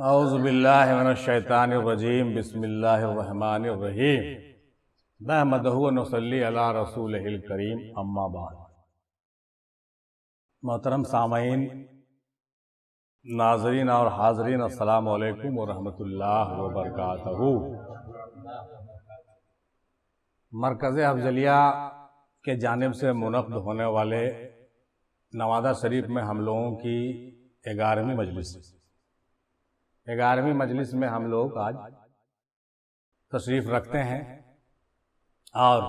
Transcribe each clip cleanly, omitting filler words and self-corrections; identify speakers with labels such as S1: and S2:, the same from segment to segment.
S1: औज़ुबिल्लाहि मिनश्शैतानिर्रजीम बिस्मिल्लाहिर्रहमानिर्रहीम नहमदुहु व नुसल्ली अला रसूलिहिल करीम अम्मा बाद। मोहतरम सामईन, नाज़रीन और हाज़रीन, अस्सलामु अलैकुम व रहमतुल्लाहि व बरकातहू। मरकज़ अफ़ज़लिया के जानिब से मुनक़्क़द होने वाले नवादा शरीफ में हम लोगों की 11वीं मजलिस में हम लोग आज तशरीफ़ रखते हैं और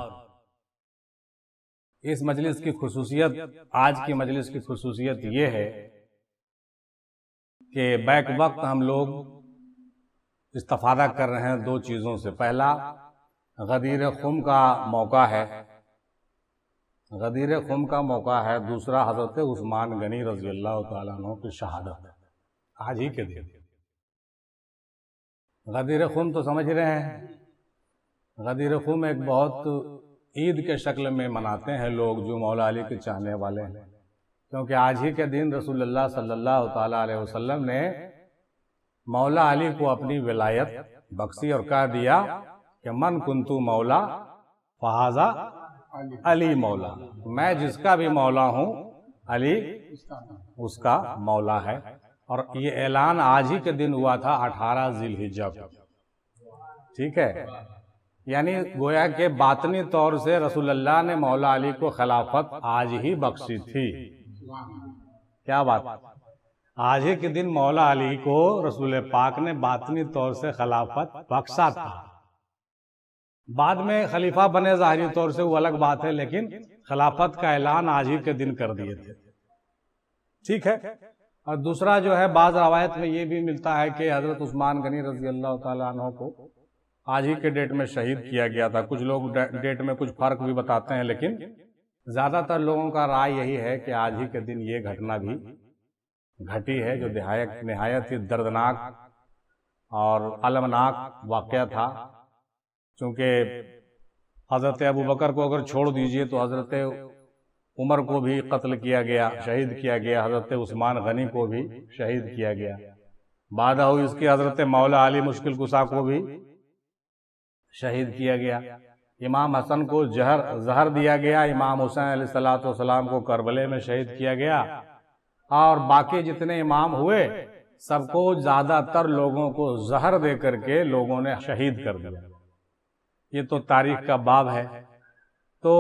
S1: इस मजलिस की खुसूसियत, आज की मजलिस की खुसूसियत ये है कि बैक वक्त हम लोग इस्तिफ़ादा कर रहे हैं दो चीज़ों से। पहला गदीर खुम का मौका है, गदीर खुम का मौका है। दूसरा हज़रत उस्मान गनी रज़ी अल्लाह तआला अन्हु की शहादत आज ही के दिन। गदीर खुम तो समझ रहे हैं, गदीर खुम एक बहुत ईद के शक्ल में मनाते हैं लोग जो मौला अली के चाहने वाले हैं, क्योंकि आज ही के दिन रसूलुल्लाह सल्लल्लाहु तआला अलैहि वसल्लम ने मौला अली को अपनी विलायत बख्शी और कह दिया कि मन कुंतु मौला फहाजा अली मौला, मैं जिसका भी मौला हूँ अली उसका मौला है। और ये ऐलान आज ही के दिन हुआ था 18 ज़िलहिज्जा को, ठीक है। यानी गोया के बातनी तौर से रसूलुल्लाह ने मौला अली को खिलाफत आज ही बख्शी थी। क्या बात, आज ही के दिन मौला अली को रसूल पाक ने बातनी तौर से खिलाफत बख्शा था। बाद में खलीफा बने ज़ाहिरी तौर से, वो अलग बात है, लेकिन खिलाफत का ऐलान आज ही के दिन कर दिए थे, ठीक है। और दूसरा जो है, बाज़ रवायत में ये भी मिलता है कि हज़रत उस्मान गनी रज़ी अल्लाह तआला अन्हु को आज ही के डेट में शहीद किया गया था। कुछ लोग डेट में कुछ फ़र्क भी बताते हैं, लेकिन ज़्यादातर लोगों का राय यही है कि आज ही के दिन ये घटना भी घटी है, जो नहायत ही दर्दनाक और अलमनाक वाक़या था। चूँकि हज़रत अबू बकर को अगर छोड़ दीजिए तो हज़रत उमर को भी कत्ल किया गया, शहीद किया गया, हज़रत उस्मान गनी को भी शहीद किया गया। बाद हुई इसकी हज़रत मौला अली मुश्किल कुशा को भी शहीद किया गया। इमाम हसन को जहर दिया गया, इमाम हुसैन अलैहिस्सलातु वस्सलाम को करबले में शहीद किया गया, और बाकी जितने इमाम हुए सबको, ज़्यादातर लोगों को जहर दे करके लोगों ने शहीद कर दिया। ये तो तारीख का बाब है। तो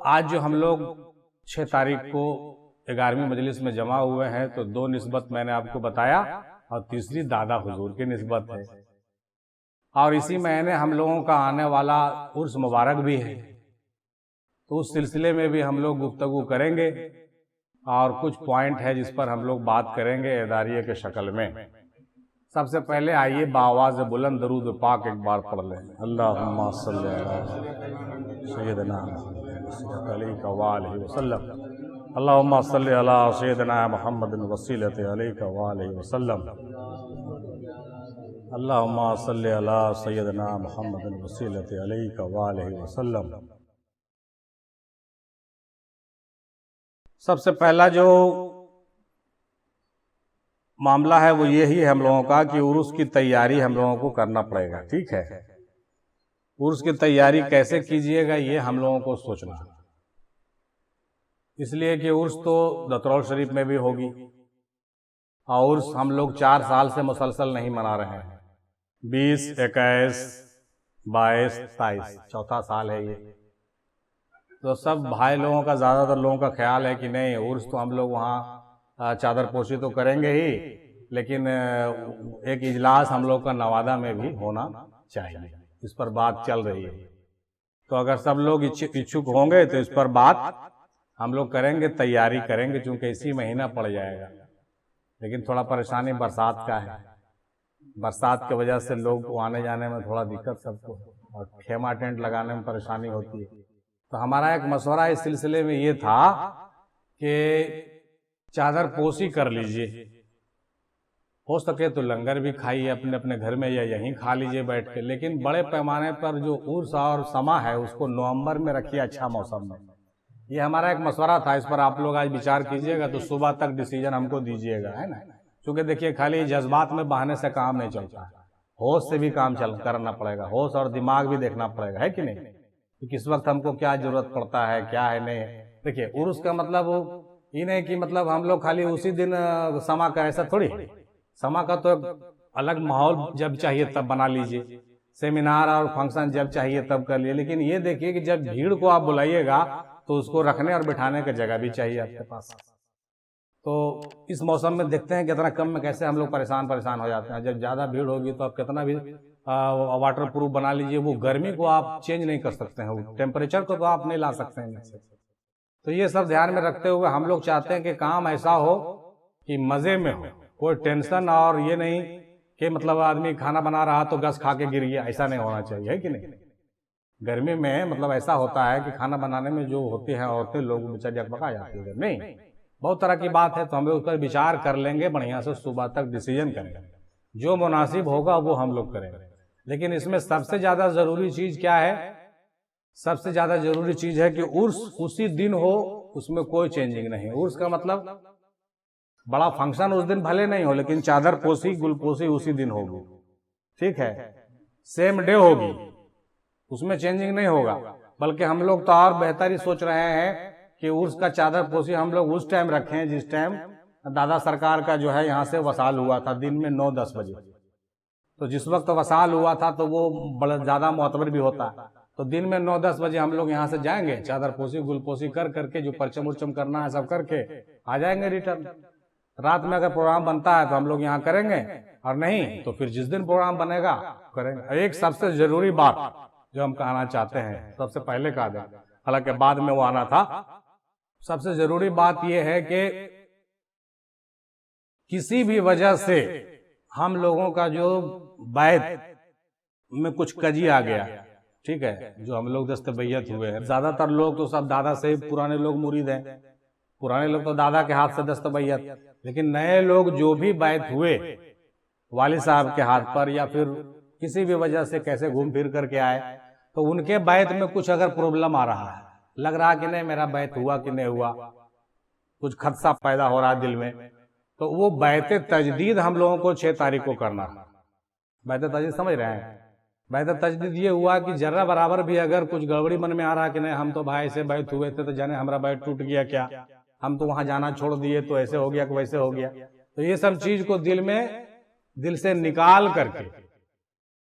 S1: आज जो हम लोग 6 तारीख को 11वीं मजलिस में जमा हुए हैं, तो 2 निस्बत मैंने आपको बताया और तीसरी दादा हुजूर की निस्बत है। और इसी महीने हम लोगों का आने वाला उर्स मुबारक भी है, तो उस सिलसिले में भी हम लोग गुफ्तगू करेंगे और कुछ पॉइंट है जिस पर हम लोग बात करेंगे एदारिये के शक्ल में। सबसे पहले आइए बाआवाज़ बुलंद दरूद पाक एक बार पढ़ लें। अल्लाहुम्मा सल्ली अला सय्यिदना अलैका व अलैहि वसल्लम, अल्लाहुम्मा सल्ली अला सय्यिदना मुहम्मदिन वसीलति अलैका व अलैहि वसल्लम, अल्लाहुम्मा सल्ली अला सय्यिदना मुहम्मदिन वसीलति अलैका व अलैहि वसल्लम। सबसे पहला जो मामला है वो यही है हम लोगों का कि उर्स की तैयारी हम लोगों को करना पड़ेगा, ठीक है। उर्स की तैयारी कैसे कीजिएगा ये हम लोगों को सोचना है, इसलिए कि उर्स तो दतरौल शरीफ में भी होगी, और उर्स हम लोग 4 साल से मुसलसल नहीं मना रहे हैं। 20, 21, 22, 23 चौथा साल है ये। तो सब भाई लोगों का, ज़्यादातर लोगों का ख्याल है कि नहीं, उर्स तो हम लोग वहाँ चादर पोशी तो करेंगे ही, लेकिन एक इजलास हम लोग का नवादा में भी होना चाहिए। इस पर बात चल रही है, तो अगर सब लोग इच्छुक होंगे तो इस पर बात हम लोग करेंगे, तैयारी करेंगे, चूँकि इसी महीना पड़ जाएगा। लेकिन थोड़ा परेशानी बरसात का है, बरसात की वजह से लोग को आने जाने में थोड़ा दिक्कत सबको, और खेमा टेंट लगाने में परेशानी होती है। तो हमारा एक मशवरा इस सिलसिले में ये था कि चादर पोशी कर लीजिए, हो सके तो लंगर भी खाइए अपने अपने घर में या यहीं खा लीजिए बैठ के, लेकिन बड़े पैमाने पर जो उर्स और समा है उसको नवंबर में रखिए, अच्छा मौसम में। ये हमारा एक मशवरा था, इस पर आप लोग आज विचार कीजिएगा, तो सुबह तक डिसीजन हमको दीजिएगा, है ना। क्योंकि देखिए खाली जज्बात में बहाने से काम नहीं चलता है, होश से भी काम करना पड़ेगा, होश और दिमाग भी देखना पड़ेगा, है कि नहीं, कि किस वक्त हमको क्या जरूरत पड़ता है, क्या है नहीं है। देखिए उर्स का मतलब ये नहीं कि मतलब हम लोग खाली उसी दिन समा का, ऐसा थोड़ी। समा का तो अलग माहौल जब चाहिए तब बना लीजिए, सेमिनार और फंक्शन जब चाहिए तब कर लिए, लेकिन ये देखिए कि जब भीड़ को आप बुलाइएगा तो उसको रखने और बिठाने की जगह भी चाहिए आपके पास। तो इस मौसम में देखते हैं कितना कम में कैसे हम लोग परेशान हो जाते हैं। जब ज़्यादा भीड़ होगी तो आप कितना भी वाटर प्रूफ बना लीजिए, वो गर्मी को आप चेंज नहीं कर सकते हैं, वो टेम्परेचर को तो आप नहीं ला सकते हैं नीचे। तो ये सब ध्यान में रखते हुए हम लोग चाहते हैं कि काम ऐसा हो कि मज़े में हो, कोई टेंशन और ये नहीं कि मतलब आदमी खाना बना रहा तो गैस खा के गिर गया, ऐसा नहीं होना चाहिए, है कि नहीं। गर्मी में मतलब ऐसा होता है कि खाना बनाने में जो होती हैं औरतें, लोग बेचारी अकबका जाती है, नहीं, बहुत तरह की बात है। तो हम लोग उस पर विचार कर लेंगे, बढ़िया से सुबह तक डिसीजन करेंगे, जो मुनासिब होगा वो हम लोग करेंगे। लेकिन इसमें सबसे ज़्यादा ज़रूरी चीज़ क्या है, सबसे ज़्यादा ज़रूरी चीज़ है कि उर्स उसी दिन हो, उसमें कोई चेंजिंग नहीं। उर्स का मतलब बड़ा फंक्शन उस दिन भले नहीं हो, लेकिन चादर पोसी गुलपोसी उसी दिन होगी, ठीक है, सेम डे होगी, उसमें चेंजिंग नहीं होगा। बल्कि हम लोग तो और बेहतर ही सोच रहे हैं कि उर्स का चादर पोसी हम लोग उस टाइम रखें जिस टाइम दादा सरकार का जो है यहाँ से वसाल हुआ था, दिन में 9-10 बजे। तो जिस वक्त वसाल हुआ था तो वो बड़ा ज़्यादा मोतबर भी होता है। तो दिन में 9-10 बजे हम लोग यहाँ से जाएंगे, चादर पोसी गुलपोसी कर करके जो परचम उर्चम करना है सब करके आ जाएंगे रिटर्न। रात में अगर प्रोग्राम बनता है तो हम लोग यहाँ करेंगे, और नहीं तो फिर जिस दिन प्रोग्राम बनेगा करेंगे। एक सबसे जरूरी बात जो हम कहना चाहते हैं, सबसे पहले कहा जाए, हालांकि बाद में वो आना था, सबसे जरूरी बात यह है कि किसी भी वजह से हम लोगों का जो बैत में कुछ कजी आ गया, ठीक है, जो हम लोग दस्तबैयत हुए हैं, ज्यादातर लोग तो सब दादा से पुराने लोग मुरीद हैं, पुराने लोग तो दादा के हाथ से दस्तबैयत, लेकिन नए लोग जो भी बैत हुए वालिद साहब के हाथ पर या फिर किसी भी वजह से कैसे घूम फिर करके आए, तो उनके बैत में कुछ अगर प्रॉब्लम आ रहा है, लग रहा कि नहीं मेरा बैत हुआ कि नहीं हुआ, कुछ खदशा पैदा हो रहा है दिल में, तो वो बैत तजदीद हम लोगों को 6 तारीख को करना है। बैत तजदीद समझ रहे हैं? बैत तजदीद ये हुआ कि जर्रा बराबर भी अगर कुछ गड़बड़ी मन में आ रहा कि नहीं हम तो भाई से बैत हुए थे, तो जाने हमारा बैत टूट गया क्या, हम तो वहां जाना छोड़ दिए तो ऐसे हो गया कि वैसे हो गया, तो ये सब चीज को दिल से निकाल करके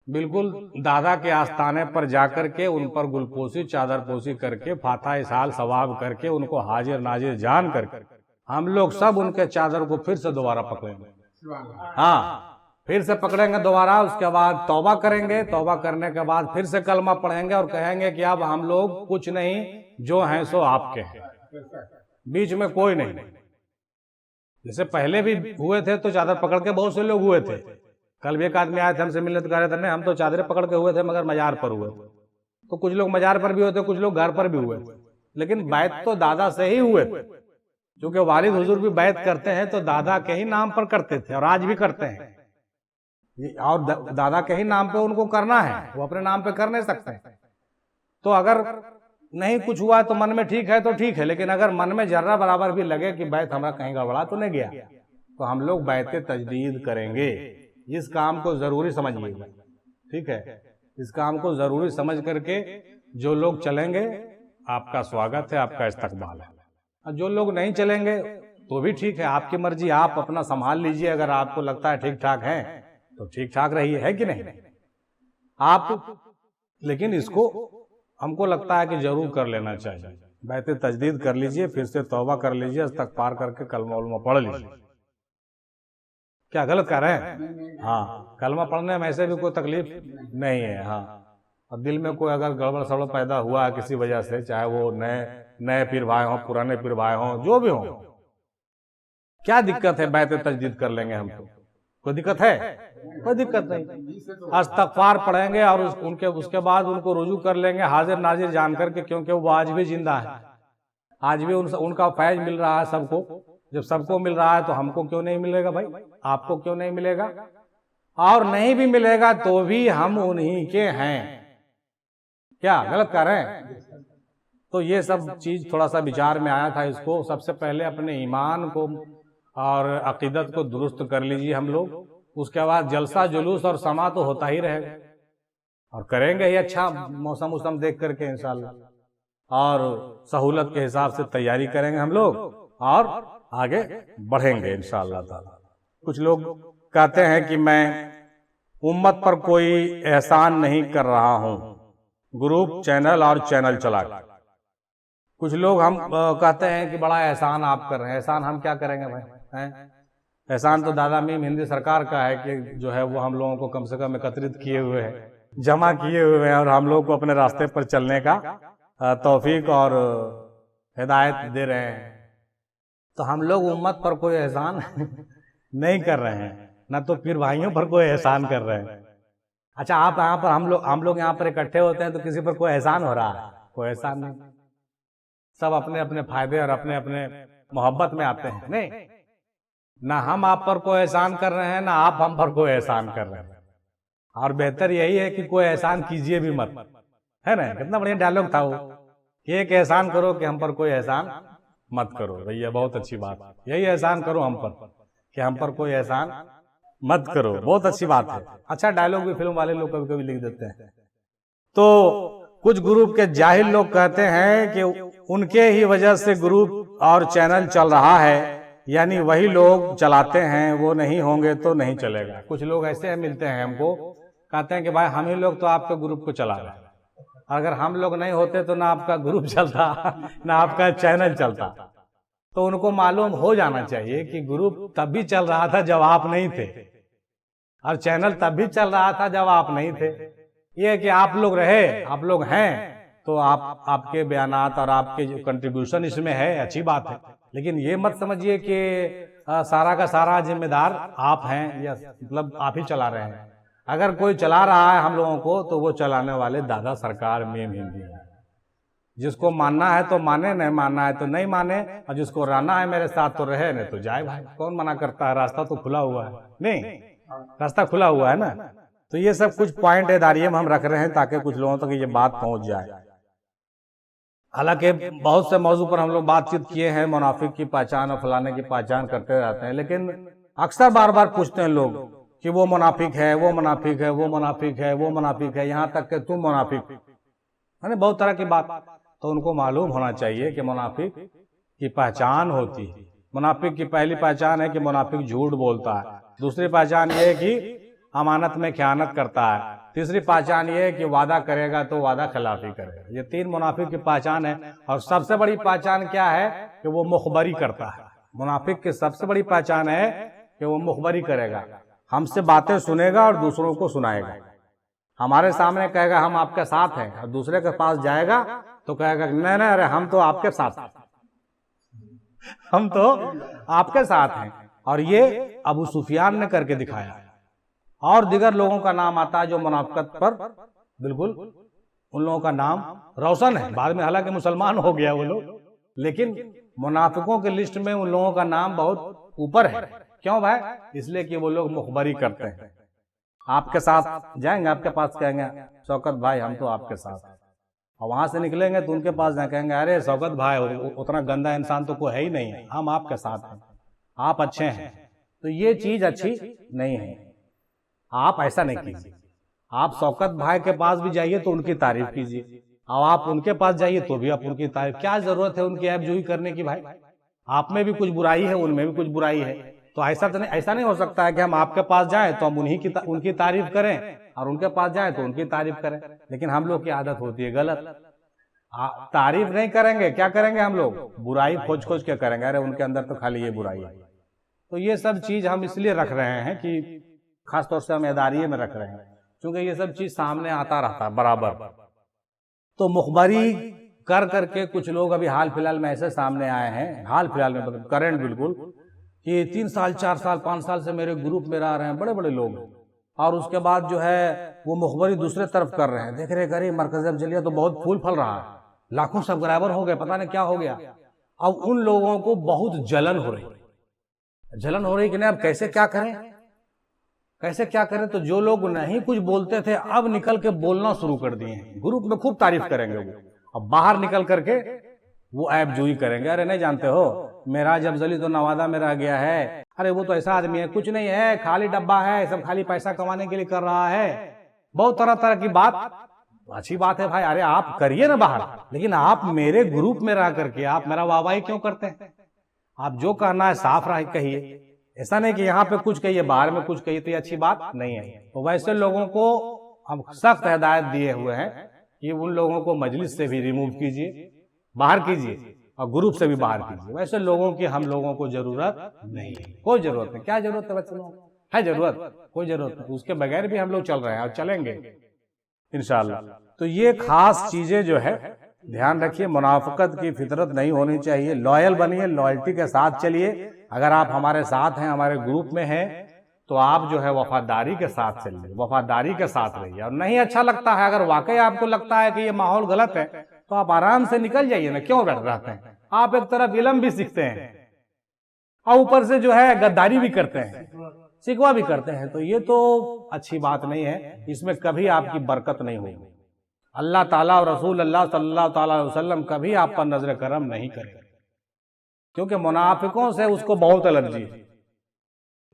S1: बिल्कुल दादा के आस्थाने पर जाकर के उन पर गुलपोसी चादर पोसी करके फाता इसाल सवाब करके उनको हाजिर नाजिर जान करके हम लोग सब उनके चादर को फिर से दोबारा पकड़ेंगे। हाँ, फिर से पकड़ेंगे दोबारा, उसके बाद तौबा करेंगे, तौबा करने के बाद फिर से कलमा पढ़ेंगे और कहेंगे कि अब हम लोग कुछ नहीं, जो हैं सो आपके हैं, बीच में कोई नहीं। जैसे पहले भी हुए थे तो चादर पकड़ के बहुत से लोग हुए थे। कल भी एक आदमी आए थे हमसे मिलने, तो कह रहे थे नहीं हम तो चादरें पकड़ के हुए थे मगर मजार पर हुए। तो कुछ लोग मजार पर भी हुए थे, कुछ लोग घर पर भी हुए थे, लेकिन बैत तो दादा से ही हुए थे, क्योंकि वालिद हुजूर भी बैत करते हैं तो दादा के ही नाम पर करते थे और आज भी करते हैं, और दादा के ही नाम पे उनको करना है, वो अपने नाम पे कर नहीं सकते। तो अगर नहीं कुछ हुआ तो मन में ठीक है तो ठीक है, लेकिन अगर मन में जर्रा बराबर भी लगे कि बैत हमारा कहीं गड़बड़ा तो नहीं गया, तो हम लोग बैत तजदीद करेंगे। इस काम को जरूरी समझिएगा, ठीक है, इस काम को जरूरी समझ करके जो लोग चलेंगे आपका स्वागत है, आपका इस्तकबाल है, और जो लोग नहीं चलेंगे तो भी ठीक है, आपकी मर्जी, आप अपना संभाल लीजिए। अगर आपको लगता है ठीक ठाक है तो ठीक ठाक रहिए, है कि नहीं आप, लेकिन इसको हमको लगता है कि जरूर कर लेना चाहिए। बैत तजदीद कर लीजिए, फिर से तौबा कर लीजिए, इस्तगफार करके कलमा उलमा पढ़ लीजिए। क्या गलत कर रहे हैं? हाँ, कलमा पढ़ने में ऐसे भी कोई तकलीफ नहीं है। हाँ, और दिल में कोई अगर गड़बड़ सड़बड़ पैदा हुआ है किसी वजह से, चाहे वो नए पीर भाई हों, पुराने पीर भाई हों, जो भी हों, क्या दिक्कत है? बैत तजदीद कर लेंगे हम तो, कोई दिक्कत है? कोई दिक्कत नहीं, इस्तगफार पढ़ेंगे और उसके बाद उनको रुजू कर लेंगे हाजिर नाजिर जान करके, क्योंकि वो आज भी जिंदा है, आज भी उनका फैज मिल रहा है सबको। जब सबको मिल रहा है तो हमको क्यों नहीं मिलेगा भाई, आपको क्यों नहीं मिलेगा? और नहीं भी मिलेगा तो भी हम उन्हीं के हैं, क्या गलत कर रहे हैं? तो ये सब चीज थोड़ा सा विचार में आया था। इसको सबसे पहले अपने ईमान को और अकीदत को दुरुस्त कर लीजिए हम लोग। उसके बाद जलसा जुलूस और समा तो होता ही रहेगा और करेंगे ही, अच्छा मौसम उसम देख करके इंशाल्लाह, और सहूलत के हिसाब से तैयारी करेंगे हम लोग और आगे बढ़ेंगे इंशाल्लाह ताला। कुछ लोग कहते हैं कि मैं उम्मत पर कोई एहसान नहीं कर रहा हूं, ग्रुप चैनल और चैनल चला। कुछ लोग हम कहते हैं कि बड़ा एहसान आप कर रहे हैं। एहसान हम क्या करेंगे भाई, हैं? एहसान तो दादा मीम हिंदी सरकार का है कि जो है वो हम लोगों को कम से कम एकत्रित किए हुए हैं, जमा किए हुए हैं और हम लोग को अपने रास्ते पर चलने का तौफीक और हिदायत दे रहे हैं। तो हम लोग उम्मत पर कोई एहसान नहीं कर रहे हैं, ना तो पीर भाइयों पर कोई एहसान कर रहे हैं। अच्छा, आप यहाँ पर हम लोग यहाँ पर इकट्ठे होते हैं तो किसी पर कोई एहसान हो रहा है? कोई एहसान नहीं। सब अपने अपने फायदे और अपने अपने मोहब्बत में आते हैं। नहीं, ना हम आप पर कोई एहसान कर रहे हैं, ना आप हम पर कोई एहसान कर रहे हैं। और बेहतर यही है कि कोई एहसान कीजिए भी मत, है ना? कितना बढ़िया डायलॉग था वो कि एक एहसान करो कि हम पर कोई एहसान मत करो। भैया बहुत अच्छी बात, यही एहसान करो हम पर कि हम पर कोई एहसान मत करो। बहुत अच्छी बात है। अच्छा डायलॉग भी फिल्म वाले लोग कभी कभी लिख देते हैं। तो कुछ ग्रुप के जाहिल लोग कहते हैं कि उनके ही वजह से ग्रुप और चैनल चल रहा है, यानी वही लोग चलाते हैं, वो नहीं होंगे तो नहीं चलेगा। कुछ लोग ऐसे मिलते हैं हमको, कहते हैं कि भाई हम ही लोग तो आपके ग्रुप को चला रहे हैं, अगर हम लोग नहीं होते तो ना आपका ग्रुप चलता ना आपका चैनल चलता। तो उनको मालूम हो जाना चाहिए कि ग्रुप तब भी चल रहा था जब आप नहीं थे, और चैनल तब भी चल रहा था जब आप नहीं थे। ये कि आप लोग रहे, आप लोग हैं, तो आपके बयानात और आपके जो कंट्रीब्यूशन इसमें है, अच्छी बात है। लेकिन ये मत समझिए कि सारा का सारा जिम्मेदार आप हैं या मतलब आप ही चला रहे हैं। अगर कोई चला रहा है हम लोगों को तो वो चलाने वाले दादा सरकार मीम हिंदी है। जिसको मानना है तो माने, नहीं मानना है तो नहीं माने, और जिसको रहना है मेरे साथ तो रहे, नहीं तो जाए भाई। कौन मना करता है? रास्ता तो खुला हुआ है। नहीं, रास्ता खुला हुआ है ना। तो ये सब कुछ पॉइंट दायरे में हम रख रहे हैं ताकि कुछ लोगों तक ये बात पहुंच जाए। हालांकि बहुत से मौजू पर हम लोग बातचीत किए हैं, मुनाफिक की पहचान और फलाने की पहचान करते रहते हैं, लेकिन अक्सर बार बार पूछते हैं लोग कि वो मुनाफिक है, वो मुनाफिक है, वो मुनाफिक है, वो मुनाफिक है, यहाँ तक कि तुम मुनाफिक, है बहुत तरह की बात। तो उनको मालूम होना चाहिए कि मुनाफिक की पहचान होती है। मुनाफिक की पहली पहचान है कि मुनाफिक झूठ बोलता है, दूसरी पहचान ये है कि अमानत में खयानत करता है, तीसरी पहचान ये है कि वादा करेगा तो वादा खिलाफी करेगा। ये तीन मुनाफिक की पहचान है। और सबसे बड़ी पहचान क्या है कि वो मुखबरी करता है। मुनाफिक की सबसे बड़ी पहचान है कि वो मुखबरी करेगा, हमसे बातें सुनेगा और दूसरों को सुनाएगा। हमारे सामने कहेगा हम आपके साथ हैं, और दूसरे के पास जाएगा तो कहेगा नहीं नहीं, अरे हम तो आपके साथ हैं, हम तो आपके साथ हैं। और ये अबू सुफियान ने करके दिखाया। और दिगर लोगों का नाम आता है जो मुनाफिकत पर बिल्कुल उन लोगों का नाम रोशन है। बाद में हालांकि मुसलमान हो गया वो लोग, लेकिन मुनाफिकों की लिस्ट में उन लोगों का नाम बहुत ऊपर है। क्यों भाई? इसलिए कि वो लोग मुखबरी करते हैं। आपके साथ जाएंगे, आपके पास कहेंगे शौकत भाई हम तो आपके साथ हैं, और वहां से निकलेंगे तो उनके पास जाए कहेंगे अरे शौकत भाई उतना गंदा इंसान तो कोई है ही नहीं है, हम आपके साथ हैं, आप अच्छे हैं। तो ये चीज अच्छी नहीं है। आप ऐसा नहीं कीजिए। आप शौकत भाई के पास भी जाइए तो उनकी तारीफ कीजिए, और आप उनके पास जाइए तो भी आप उनकी तारीफ। क्या जरूरत है उनकी ऐबजोई करने की? भाई आप में भी कुछ बुराई है, उनमें भी कुछ बुराई है। तो ऐसा नहीं हो सकता है कि हम आपके पास जाएं तो हम उनकी तारीफ करें, और उनके पास जाएं तो उनकी तारीफ करें। लेकिन हम लोग की आदत होती है गलत। तारीफ नहीं करेंगे, क्या करेंगे हम लोग? बुराई खोज खोज के करेंगे, अरे उनके अंदर तो खाली ये बुराई है। तो ये सब चीज हम इसलिए रख रहे हैं कि खासतौर से हम एदारिये में रख रहे हैं, क्योंकि ये सब चीज सामने आता रहता है बराबर। तो मुखबरी कर करके कुछ लोग अभी हाल फिलहाल में ऐसे सामने आए हैं, हाल फिलहाल में मतलब करंट बिल्कुल, कि 3 साल 4 साल 5 साल से मेरे ग्रुप में रह रहे हैं बड़े बड़े लोग, और उसके बाद जो है वो मुखबरी दूसरे तरफ कर रहे हैं। देख रहे अरे मरकज अफजलिया तो बहुत फूल फल रहा है, लाखों सब्सक्राइबर हो गए, पता नहीं क्या हो गया। अब उन लोगों को बहुत जलन हो रही कि नहीं अब कैसे क्या करें, कैसे क्या करें। तो जो लोग नहीं कुछ बोलते थे अब निकल के बोलना शुरू कर दिए हैं। ग्रुप में खूब तारीफ करेंगे वो, अब बाहर निकल करके वो ऐप जुई करेंगे, अरे नहीं जानते हो मेराज अफजली तो नवादा में रह गया है, अरे वो तो ऐसा आदमी है, कुछ नहीं है, खाली डब्बा है, सब खाली पैसा कमाने के लिए कर रहा है, बहुत तरह तरह की बात। अच्छी बात है भाई, अरे आप करिए ना बाहर, लेकिन आप मेरे ग्रुप में रह करके आप मेरा वाहवाही क्यों करते हैं? आप जो कहना है साफ राह कहिए, ऐसा नहीं कि यहाँ पे कुछ कहिए बाहर में कुछ कहिए, तो ये अच्छी बात नहीं है। तो वैसे लोगों को हम सख्त हिदायत दिए हुए हैं कि उन लोगों को मजलिस से भी रिमूव कीजिए, बाहर कीजिए, और ग्रुप से भी बाहर कीजिए। वैसे लोगों की हम लोगों को जरूरत नहीं है, कोई जरूरत नहीं। क्या जरूरत है बच्चे लोगों को? है जरूरत? कोई जरूरत नहीं। उसके बगैर भी हम लोग चल रहे हैं और चलेंगे इंशाअल्लाह। तो ये खास चीजें जो है ध्यान रखिए, मुनाफिकत की फितरत नहीं होनी चाहिए, लॉयल बनिए, लॉयल्टी के साथ चलिए। अगर आप हमारे साथ हैं, हमारे ग्रुप में हैं, तो आप जो है वफादारी के साथ चलिए, वफादारी के साथ रहिए। और नहीं अच्छा लगता है, अगर वाकई आपको लगता है कि ये माहौल गलत है, तो आप आराम से निकल जाइए ना, क्यों बैठ रहते हैं? आप एक तरफ इल्म भी सीखते हैं और ऊपर से जो है गद्दारी भी करते हैं, शिकवा भी करते हैं, तो ये तो अच्छी बात नहीं है, इसमें कभी आपकी बरकत नहीं होगी। अल्लाह ताला और रसूल अल्लाह सल्लल्लाहु अलैहि वसल्लम कभी आप पर नजर करम नहीं करेंगे, क्योंकि मुनाफिकों से उसको बहुत एलर्जी है,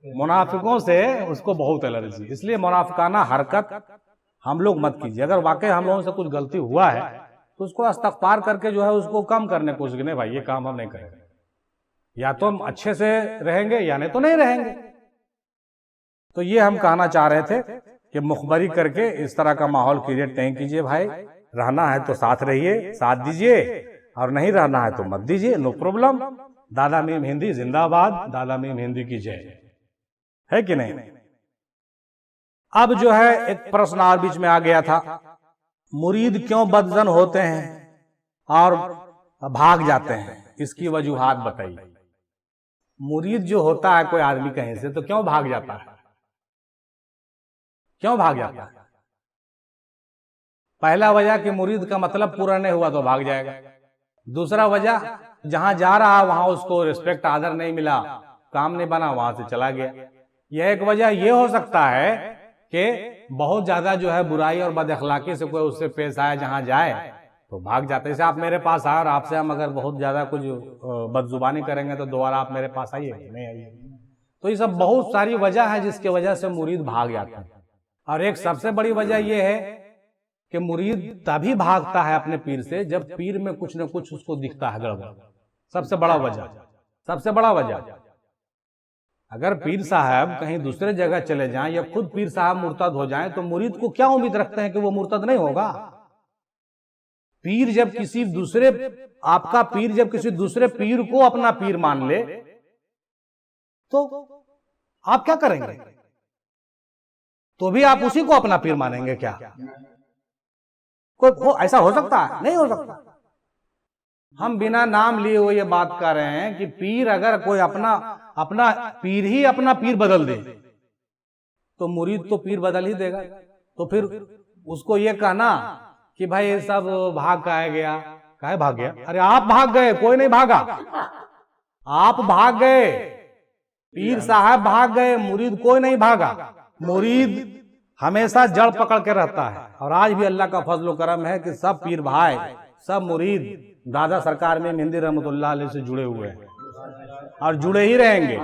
S1: मुनाफिकों से उसको बहुत एलर्जी। इसलिए मुनाफिकाना हरकत हम लोग मत कीजिए। अगर वाकई हम लोगों से कुछ गलती हुआ है तो उसको इस्तग़फ़ार करके जो है उसको कम करने की कोशिश, नहीं भाई ये काम हम नहीं करेंगे, या तो हम अच्छे से रहेंगे या नहीं तो नहीं रहेंगे। तो ये हम कहना चाह रहे थे कि मुखबरी करके इस तरह का माहौल क्रिएट नहीं कीजिए भाई। रहना है तो साथ रहिए, साथ दीजिए, और नहीं रहना है तो मत दीजिए, नो प्रॉब्लम। दादा मीम हिंदी जिंदाबाद, दादा मीम हिंदी की जय, है कि नहीं? अब जो है एक प्रश्न और बीच में आ गया था, मुरीद क्यों बदजन होते हैं और भाग जाते हैं, इसकी वजूहात बताइए। मुरीद जो होता है कोई आदमी कहीं से, तो क्यों भाग जाता है? क्यों भाग जाता है? पहला वजह कि मुरीद का मतलब पूरा नहीं हुआ तो भाग जाएगा। दूसरा वजह, जहां जा रहा वहां उसको रिस्पेक्ट आदर नहीं मिला, काम नहीं बना, वहां से चला गया। यह एक वजह यह हो सकता है कि बहुत ज्यादा जो है बुराई और बदअखलाकी से कोई उससे पेश आया, जहां जाए तो भाग जाते। जैसे आप मेरे पास आए और आपसे हम अगर बहुत ज्यादा कुछ बदजुबानी करेंगे तो दोबारा आप मेरे पास आइए नहीं आइए। तो ये सब बहुत सारी वजह है जिसकी वजह से मुरीद भाग जाता है। और एक सबसे बड़ी वजह यह है कि मुरीद तभी भागता है अपने पीर से जब पीर में कुछ न कुछ उसको दिखता है गड़बड़। सबसे बड़ा वजह, सबसे बड़ा वजह। अगर पीर साहब कहीं दूसरे जगह चले जाएं या खुद पीर साहब मुर्तद हो जाएं तो मुरीद को क्या उम्मीद रखते हैं कि वो मुर्तद नहीं होगा? पीर जब किसी दूसरे, आपका पीर जब किसी दूसरे पीर को अपना पीर मान ले तो आप क्या करेंगे? तो भी आप उसी को अपना पीर मानेंगे क्या? कोई ऐसा हो सकता है? नहीं हो सकता। हम बिना नाम लिए हुए ये बात कर रहे हैं कि पीर, अगर कोई अपना पीर ही अपना पीर बदल दे तो मुरीद तो पीर बदल ही देगा। तो फिर उसको ये कहना कि भाई ये सब भाग काहे गया, काहे भाग गया? अरे आप भाग गए, कोई नहीं भागा, आप भाग गए, पीर साहब भाग गए, मुरीद कोई नहीं भागा। मुरीद हमेशा जड़ पकड़ के रहता है। और आज भी अल्लाह का फजल करम है कि सब पीर भाई, सब मुरीद दादा सरकार में हिंदी रहमतुल्लाह अलैह से जुड़े हुए हैं और जुड़े ही रहेंगे।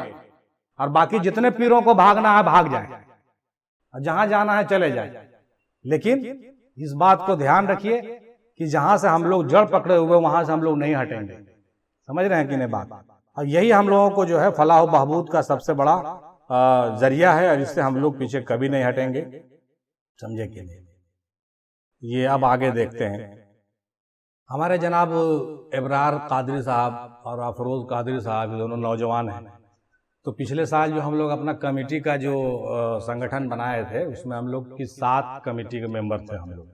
S1: और बाकी जितने पीरों को भागना है भाग जाए, और जहां जाना है चले जाए। लेकिन इस बात को ध्यान रखिए कि जहां से हम लोग जड़ पकड़े हुए वहां से हम लोग नहीं हटेंगे। समझ रहे हैं कि नहीं बात? और यही हम लोगों को जो है फलाह बहबूद का सबसे बड़ा जरिया है, और इससे हम लोग पीछे कभी नहीं हटेंगे। समझे कि नहीं? ये अब आगे देखते हैं। हमारे जनाब इब्रार कादरी साहब और अफरोज कादरी साहब दोनों नौजवान हैं। तो पिछले साल जो हम लोग अपना कमेटी का जो संगठन बनाए थे उसमें हम लोग की 7 कमेटी के मेंबर थे हम लोग।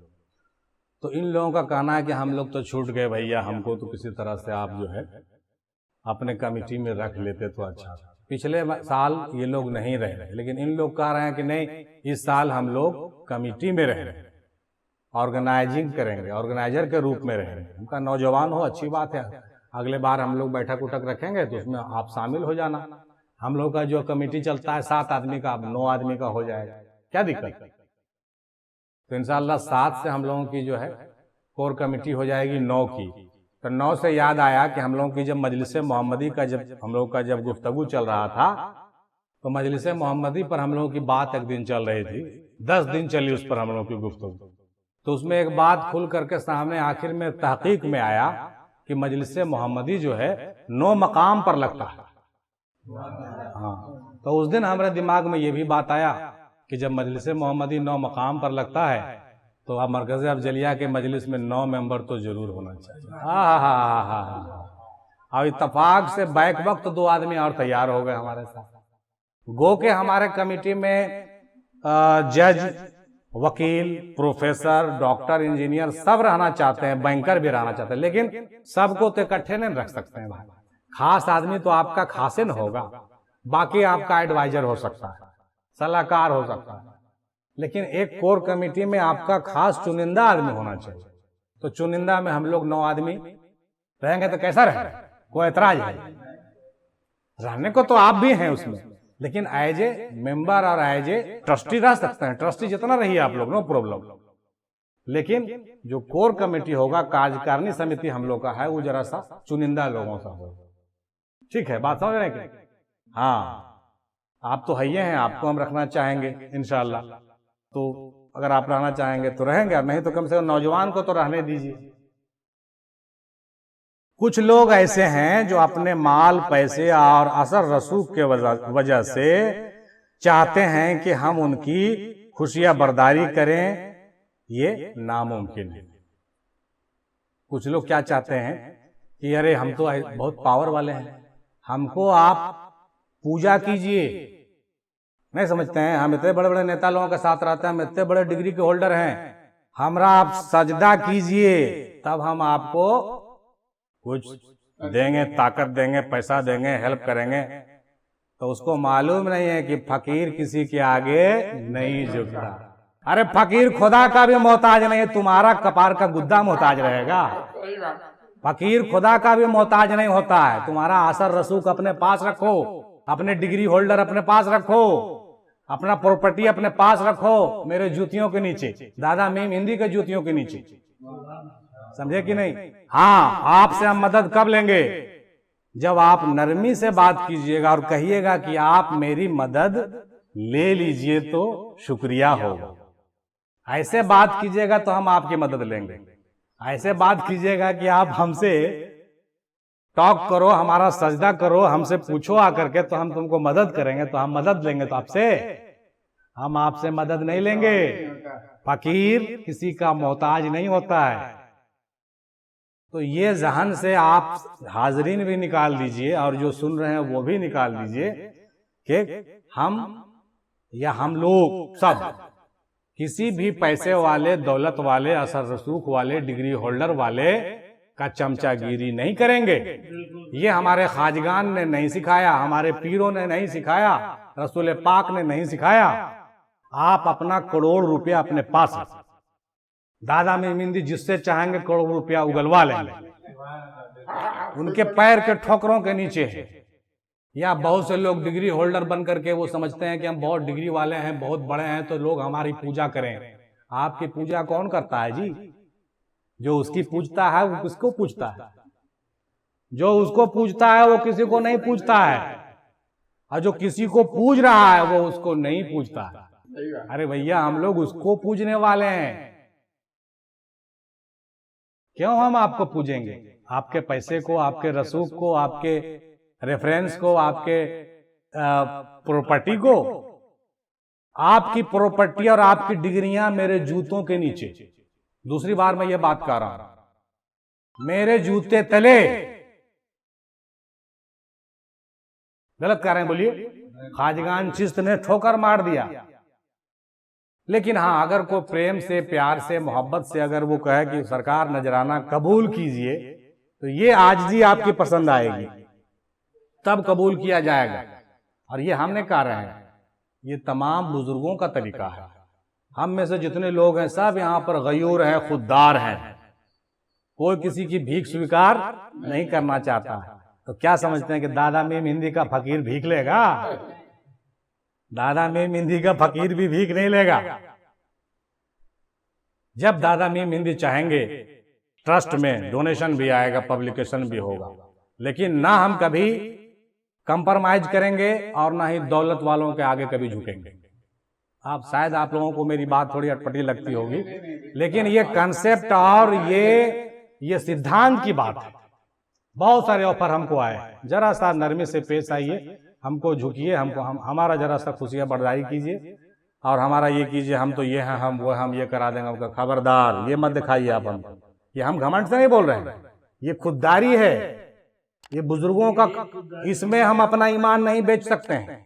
S1: तो इन लोगों का कहना है कि हम लोग तो छूट गए भैया, हमको तो किसी तरह से आप जो है अपने कमेटी में रख लेते तो अच्छा था। पिछले साल ये लोग नहीं रहे, लेकिन इन लोग कह रहे हैं कि नहीं, इस साल हम लोग कमेटी में रहेंगे, ऑर्गेनाइजिंग करेंगे, ऑर्गेनाइजर के रूप में रहेंगे। उनका नौजवान हो, अच्छी बात है। अगले बार हम लोग बैठक उठक रखेंगे तो उसमें आप शामिल हो जाना। हम लोग का जो कमेटी चलता है 7 आदमी का, अब 9 आदमी का हो जाएगा, क्या दिक्कत है? तो इंशाअल्लाह 7 से हम लोगों की जो है कोर कमेटी हो जाएगी 9 की, तो 9 से याद आया कि हम लोगों की जब मजलिस मोहम्मदी का हम लोग का जब गुफ्तगू चल रहा था, तो मजलिस मोहम्मदी पर हम लोगों की बात एक दिन चल रही थी, 10 दिन चली उस पर हम लोगों की गुफ्तगू। तो उसमें एक बात खुल करके सामने आखिर में तहकीक में आया कि मजलिस मोहम्मदी जो है 9 मकाम पर लगता है। हाँ, तो उस दिन हमारे दिमाग में ये भी बात आया कि जब मजलिस मोहम्मदी 9 मकाम पर लगता है, तो अब मरकज़ अफजलिया के मजलिस में 9 मेंबर तो जरूर होना चाहिए। हाँ, और इत्तफाक से बैक वक्त 2 आदमी और तैयार हो गए हमारे साथ। गो के हमारे कमेटी में जज, वकील, प्रोफेसर, डॉक्टर, इंजीनियर सब रहना चाहते हैं, बैंकर भी रहना चाहते हैं, लेकिन सबको तो इकट्ठे नहीं रख सकते हैं भाई। खास आदमी तो आपका खासे न होगा, बाकी आपका एडवाइजर हो सकता है, सलाहकार हो सकता है, लेकिन एक कोर कमेटी में आपका खास चुनिंदा आदमी होना चाहिए। तो चुनिंदा में हम लोग 9 आदमी रहेंगे तो कैसा रहेगा? कोई ऐतराज है? रहने को तो आप भी हैं उसमें, लेकिन एज ए मेंबर और एज ए ट्रस्टी रह सकते हैं। ट्रस्टी जितना रहिए आप लोग, नो प्रॉब्लम, लेकिन जो कोर कमेटी होगा, कार्यकारिणी समिति हम लोग का है, वो जरा सा चुनिंदा लोगों सा होगा। ठीक है, बात समझ रहे हैं? हाँ, आप तो है हैं, आपको हम रखना चाहेंगे इंशाअल्लाह। तो अगर आप रहना चाहेंगे तो रहेंगे, और नहीं तो कम से कम नौजवान को तो रहने दीजिए। कुछ लोग ऐसे हैं जो अपने माल, पैसे और असर रसूख के वजह से चाहते हैं कि हम उनकी खुशियां बर्दारी करें, ये नामुमकिन है। कुछ लोग क्या चाहते हैं कि अरे हम तो बहुत पावर वाले हैं, हमको आप पूजा कीजिए। नहीं समझते हैं, हम इतने बड़े बड़े नेता लोगों के साथ रहते हैं, हम इतने बड़े डिग्री के होल्डर हैं, हमरा आप सजदा कीजिए, तब हम आपको कुछ देंगे, ताकत देंगे, पैसा देंगे, हेल्प करेंगे। तो उसको मालूम नहीं है कि फकीर किसी के आगे नहीं झुकता। अरे फकीर खुदा का भी मोहताज नहीं है, तुम्हारा कपार का गुद्दा मोहताज रहेगा। फकीर खुदा का भी मोहताज नहीं होता है। तुम्हारा असर रसूख अपने पास रखो, अपने डिग्री होल्डर अपने पास रखो, अपना प्रॉपर्टी अपने पास रखो, मेरे जूतियों के नीचे, दादा मीम हिंदी के जूतियों के नीचे। समझे कि नहीं? हाँ, आपसे हम मदद कब लेंगे? जब आप नरमी से बात कीजिएगा और कहिएगा कि आप मेरी मदद ले लीजिए तो शुक्रिया होगा। ऐसे बात कीजिएगा तो हम आपकी मदद लेंगे। ऐसे बात कीजिएगा कि आप हमसे टॉक करो, हमारा सजदा करो, हमसे पूछो आकर के, तो हम तुमको मदद करेंगे, तो हम मदद लेंगे। तो आपसे हम आपसे मदद नहीं लेंगे। फकीर किसी का मोहताज नहीं होता है। तो ये जहन से आप हाजरीन भी निकाल दीजिए और जो सुन रहे हैं वो भी निकाल दीजिए कि हम या हम लोग सब किसी भी पैसे वाले, दौलत वाले, असर रसूख वाले, डिग्री होल्डर वाले का चमचागिरी नहीं करेंगे। ये हमारे खाजगान ने नहीं सिखाया, हमारे पीरों ने नहीं सिखाया, रसूल पाक ने नहीं सिखाया। आप अपना करोड़ रुपया अपने पास रखें। दादा मीम हिंदी जिससे चाहेंगे करोड़ रुपया उगलवा लेंगे, उनके पैर के ठोकरों के नीचे है। या बहुत से लोग डिग्री होल्डर बन करके वो समझते हैं कि हम बहुत डिग्री वाले हैं, बहुत बड़े हैं, तो लोग हमारी पूजा करें। आपकी पूजा कौन करता है जी? जो उसकी पूजता है वो किसको पूजता है? जो उसको पूजता है वो किसी को नहीं पूजता है, और जो किसी को पूज रहा है वो उसको नहीं पूजता है। अरे भैया, हम लोग उसको पूजने वाले हैं। क्यों हम आपको पूजेंगे? आपके पैसे को, आपके रसूख को, आपके रेफरेंस को, आपके प्रॉपर्टी को। आपकी प्रॉपर्टी और आपकी डिग्रियां मेरे जूतों के नीचे। दूसरी बार मैं ये बात कर रहा हूं, मेरे जूते तले। गलत कर रहे हैं, बोलिए। खाजगान चिश्त ने ठोकर मार दिया। लेकिन हाँ, अगर कोई प्रेम से, प्यार से, मोहब्बत से अगर वो कहे कि सरकार नजराना कबूल कीजिए, तो ये आजिज़ी आपकी पसंद आएगी, तब कबूल किया जाएगा। और ये हम नहीं कह रहे हैं, ये तमाम बुजुर्गों का तरीका है। हम में से जितने लोग हैं सब यहाँ पर गयूर हैं, खुददार हैं। कोई किसी की भीख स्वीकार नहीं करना चाहता है। तो क्या समझते हैं कि दादा मीम हिंदी का फकीर भीख लेगा? दादा मीम हिंदी का फकीर भी भीख नहीं लेगा। जब दादा मीम हिंदी चाहेंगे ट्रस्ट में डोनेशन भी आएगा, पब्लिकेशन भी होगा, लेकिन ना हम कभी कंप्रोमाइज करेंगे और ना ही दौलत वालों के आगे कभी झुकेंगे। आप शायद आप लोगों को मेरी बात थोड़ी अटपटी लगती होगी, लेकिन ये कंसेप्ट और ये सिद्धांत की बात है। बहुत सारे ऑफर हमको आए, जरा सा नरमी से पेश आइए, हमको झुकिए, हमारा जरा सा खुशियां बर्दारी कीजिए और हमारा ये कीजिए, हम तो ये हैं, हम ये करा देंगे। हमको खबरदार, ये मत दिखाइए आप हमको। ये हम घमंड से नहीं बोल रहे हैं, ये खुददारी है, ये बुजुर्गों का। इसमें हम अपना ईमान नहीं बेच सकते हैं।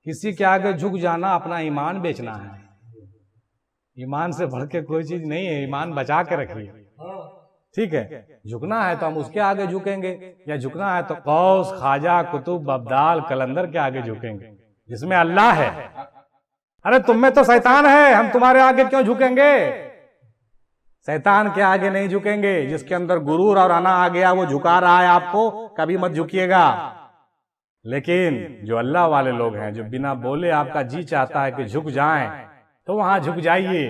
S1: किसी के आगे झुक जाना अपना ईमान बेचना है। ईमान से बढ़ के कोई चीज नहीं है, ईमान बचा के रखिए, ठीक है। झुकना है तो हम उसके आगे झुकेंगे, या झुकना है तो गौस, ख्वाजा, कुतुब, अब्दाल, कलंदर के आगे झुकेंगे जिसमें अल्लाह है। अरे तुम में तो शैतान है, हम तुम्हारे आगे क्यों झुकेंगे? शैतान के आगे नहीं झुकेंगे। जिसके अंदर गुरूर और अना आ गया वो झुका रहा है आपको, कभी मत झुकिएगा। लेकिन जो अल्लाह वाले लोग हैं, जो बिना बोले आपका जी चाहता है कि झुक जाएं, तो वहां झुक जाइए।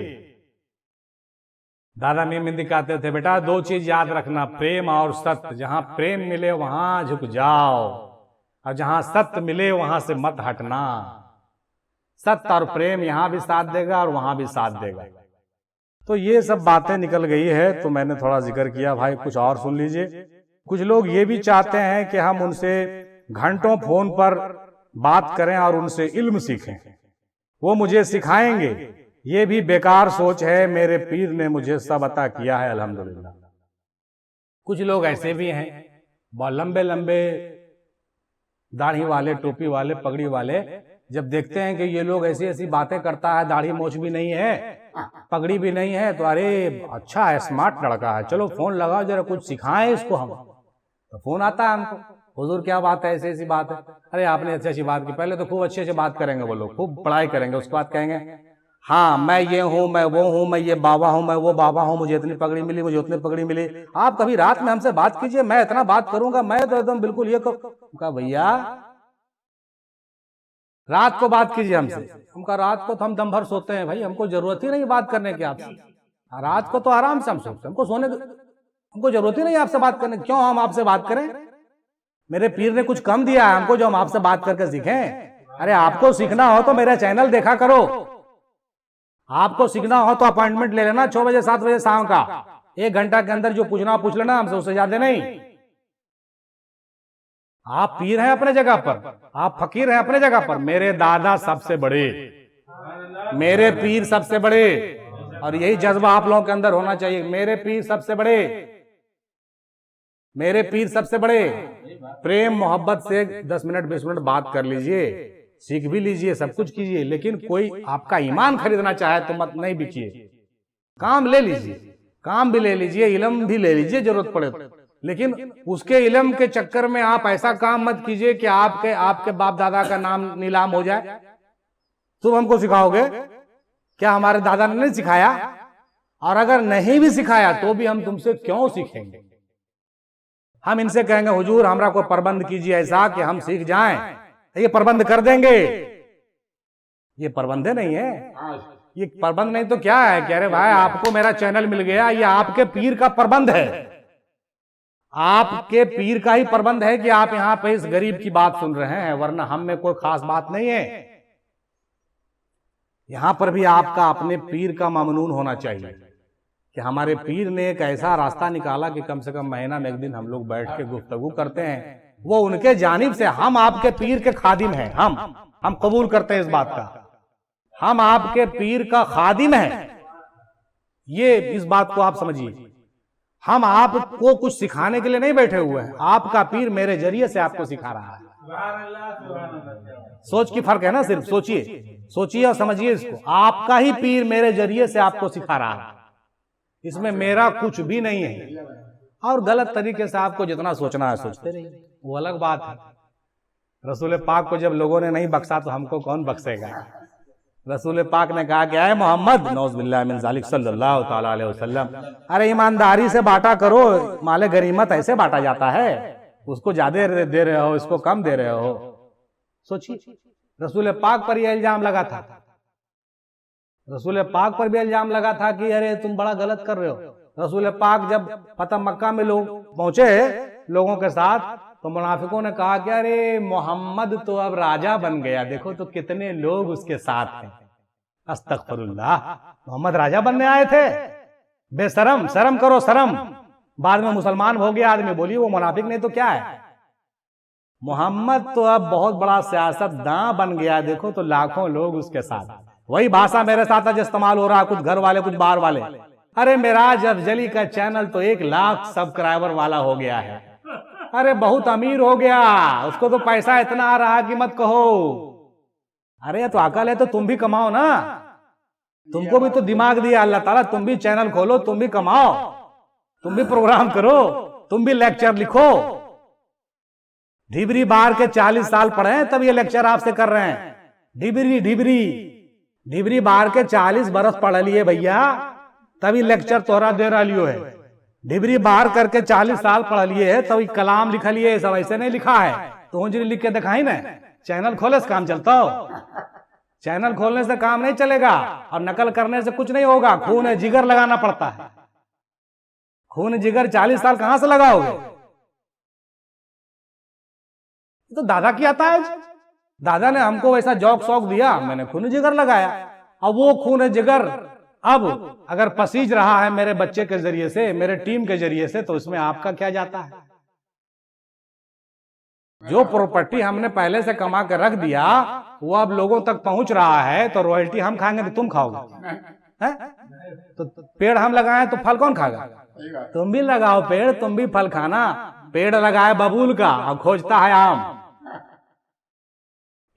S1: दादा मीम दिखाते थे, बेटा दो चीज याद रखना, प्रेम और सत्य। जहां प्रेम मिले वहां झुक जाओ, और जहां सत्य मिले वहां से मत हटना। सत्य और प्रेम यहां भी साथ देगा और वहां भी साथ देगा। तो ये सब बातें निकल गई है, तो मैंने थोड़ा जिक्र किया। भाई कुछ और सुन लीजिए। कुछ लोग ये भी चाहते हैं कि हम उनसे घंटों फोन पर बात करें और उनसे इल्म सीखें, वो मुझे सिखाएंगे। ये भी बेकार सोच है, मेरे पीर ने मुझे सब अता किया है अल्हम्दुलिल्लाह। कुछ लोग ऐसे भी हैं, बहुत लंबे लंबे दाढ़ी वाले, टोपी वाले, पगड़ी वाले, जब देखते हैं कि ये लोग ऐसी ऐसी बातें करता है, दाढ़ी मोछ भी नहीं है, पगड़ी भी नहीं है, तो अरे अच्छा है, स्मार्ट लड़का है, चलो फोन लगाओ जरा कुछ सिखाएं इसको हम। तो फोन आता है हमको, हुजूर क्या बात है, ऐसी ऐसी बात है। अरे आपने अच्छी अच्छी बात की। पहले तो खूब अच्छे से बात करेंगे वो लोग, खूब पढ़ाई करेंगे, उसके बाद कहेंगे हाँ मैं ये हूँ, मैं वो हूँ, मैं ये बाबा हूँ, मैं वो बाबा हूँ, मुझे इतनी पगड़ी मिली, मुझे उतनी पगड़ी मिली। आप कभी रात में हमसे बात कीजिए, मैं इतना बात करूंगा, मैं तो एकदम बिल्कुल ये कहा भैया रात को बात कीजिए हमसे। हमका रात को तो हम दम भर सोते हैं भाई, हमको जरूरत ही नहीं बात करने की आपसे। रात को तो आराम से हम सोते हैं, हमको सोने की हमको जरूरत ही नहीं आपसे बात करने। क्यों हम आपसे बात करें? मेरे पीर ने कुछ कम दिया है हमको जो हम आपसे बात करके सीखें? अरे आपको सीखना हो तो मेरा चैनल देखा करो। आपको सीखना हो तो अपॉइंटमेंट ले लेना 6 बजे 7 बजे शाम का, 1 घंटा के अंदर जो पूछना पूछ लेना हमसे, उससे ज्यादा नहीं। आप पीर हैं अपने जगह पर, आप फकीर हैं अपने जगह पर। मेरे दादा सबसे बड़े, मेरे पीर सबसे बड़े, और यही जज्बा आप लोगों के अंदर होना चाहिए। मेरे पीर सबसे बड़े, मेरे पीर सबसे बड़े। प्रेम मोहब्बत से 10 मिनट 20 मिनट बात कर लीजिए, सीख भी लीजिए, सब कुछ कीजिए। लेकिन कोई आपका ईमान खरीदना चाहे तो मत नहीं बिकिए। काम ले लीजिए, काम भी ले लीजिए, इल्म भी ले लीजिए जरूरत पड़े तो। लेकिन उसके इल्म के चक्कर में आप ऐसा काम मत कीजिए कि आपके बाप दादा का नाम नीलाम हो जाए। तुम हमको सिखाओगे क्या? हमारे दादा ने नहीं सिखाया, और अगर नहीं भी सिखाया तो भी हम तुमसे क्यों सीखेंगे? हम इनसे कहेंगे हुजूर हमरा को प्रबंध कीजिए ऐसा कि हम सीख जाएं, ये प्रबंध कर देंगे। ये प्रबंध नहीं है, ये प्रबंध नहीं तो क्या है? कह रहे भाई आपको मेरा चैनल मिल गया, ये आपके पीर का प्रबंध है, आपके पीर का ही प्रबंध है कि आप यहां पे इस गरीब की बात सुन रहे हैं, वरना हम में कोई खास बात नहीं है। यहां पर भी आपका अपने पीर का ममनून होना चाहिए कि हमारे पीर ने एक ऐसा रास्ता निकाला कि कम से कम महीना में 1 दिन हम लोग बैठ के गुफ्तगू करते हैं। वो उनके जानिब से, हम आपके पीर के खादिम हैं, हम कबूल करते हैं इस बात का, हम आपके पीर का खादिम हैं। ये इस बात को आप समझिए। हम आपको कुछ सिखाने के लिए नहीं बैठे हुए हैं, आपका पीर मेरे जरिए से आपको सिखा रहा है। सोच की फर्क है ना, सिर्फ सोचिए और समझिए इसको। आपका ही पीर मेरे जरिए से आपको सिखा रहा है, इसमें मेरा कुछ भी नहीं है। और गलत तरीके से आपको जितना सोचना है सोचते रहिए, वो अलग बात है। रसूल पाक को जब लोगों ने नहीं बख्शा तो हमको कौन बख्शेगा? रसूल पाक ने कहा कि आए मोहम्मद नौज़ुबिल्लाह मिन ज़ालिक सल्लल्लाहु तआला अलैहि वसल्लम, अरे ईमानदारी से बांटा करो, माले गनीमत ऐसे बांटा जाता है, उसको ज्यादा दे रहे हो, इसको कम दे रहे हो। सोचिए, रसूल पाक पर यह इल्जाम लगा था, रसूल पाक पर भी इल्जाम लगा था कि अरे तुम बड़ा गलत कर रहे हो। रसूल पाक जब फतह मक्का में लोग पहुंचे लोगों के साथ, तो मुनाफिकों ने कहा कि अरे मोहम्मद तो अब राजा बन गया, देखो तो कितने लोग उसके साथ हैं। अस्तगफिरुल्लाह, मोहम्मद राजा बनने आए थे? बेशरम, शर्म करो शर्म। बाद में मुसलमान हो गया आदमी, बोलिए वो मुनाफिक नहीं तो क्या है। मोहम्मद तो अब बहुत बड़ा सियासतदान बन गया, देखो तो लाखों लोग उसके साथ। वही भाषा मेरे साथ आज इस्तेमाल हो रहा, कुछ घर वाले कुछ बाहर वाले। अरे मेराज अफजली का चैनल तो 1 लाख सब्सक्राइबर वाला हो गया है। अरे बहुत अमीर हो गया, उसको तो पैसा इतना आ रहा कि मत कहो। अरे तो अकल है तो तुम भी कमाओ ना, तुमको भी तो दिमाग दिया अल्लाह ताला, तुम भी चैनल खोलो, तुम भी कमाओ, तुम भी प्रोग्राम करो, तुम भी लेक्चर लिखो। ढिबरी बार के 40 साल पढ़े हैं तब ये लेक्चर आपसे कर रहे हैं। ढिबरी बार के 40 बरस पढ़ लिए भैया, तभी लेक्चर तोहरा दे रहा लियो है। ढिबरी बार करके 40 साल पढ़ लिए है, तभी कलाम लिख लिए, सब ऐसे नहीं लिखा है। तो लिख के दिखाई ना, चैनल खोले से काम चलता हो। चैनल खोलने से काम नहीं चलेगा और नकल करने से कुछ नहीं होगा। खून जिगर लगाना पड़ता है। खून जिगर 40 साल कहां से लगाओगे? तो दादा की आता है, दादा ने हमको वैसा जौक शौक दिया, मैंने खून जिगर लगाया। अब वो खून जिगर अब अगर पसीज रहा है मेरे बच्चे के जरिए से, मेरे टीम के जरिए से, तो उसमें आपका क्या जाता है? जो प्रॉपर्टी हमने पहले से कमा कर रख दिया वो अब लोगों तक पहुंच रहा है, तो रॉयल्टी हम खाएंगे तो तुम खाओगे? तो पेड़ हम लगाए तो फल कौन खाएगा? तुम भी लगाओ पेड़, तुम भी फल खाना। पेड़ लगाए बबूल का और खोजता है आम।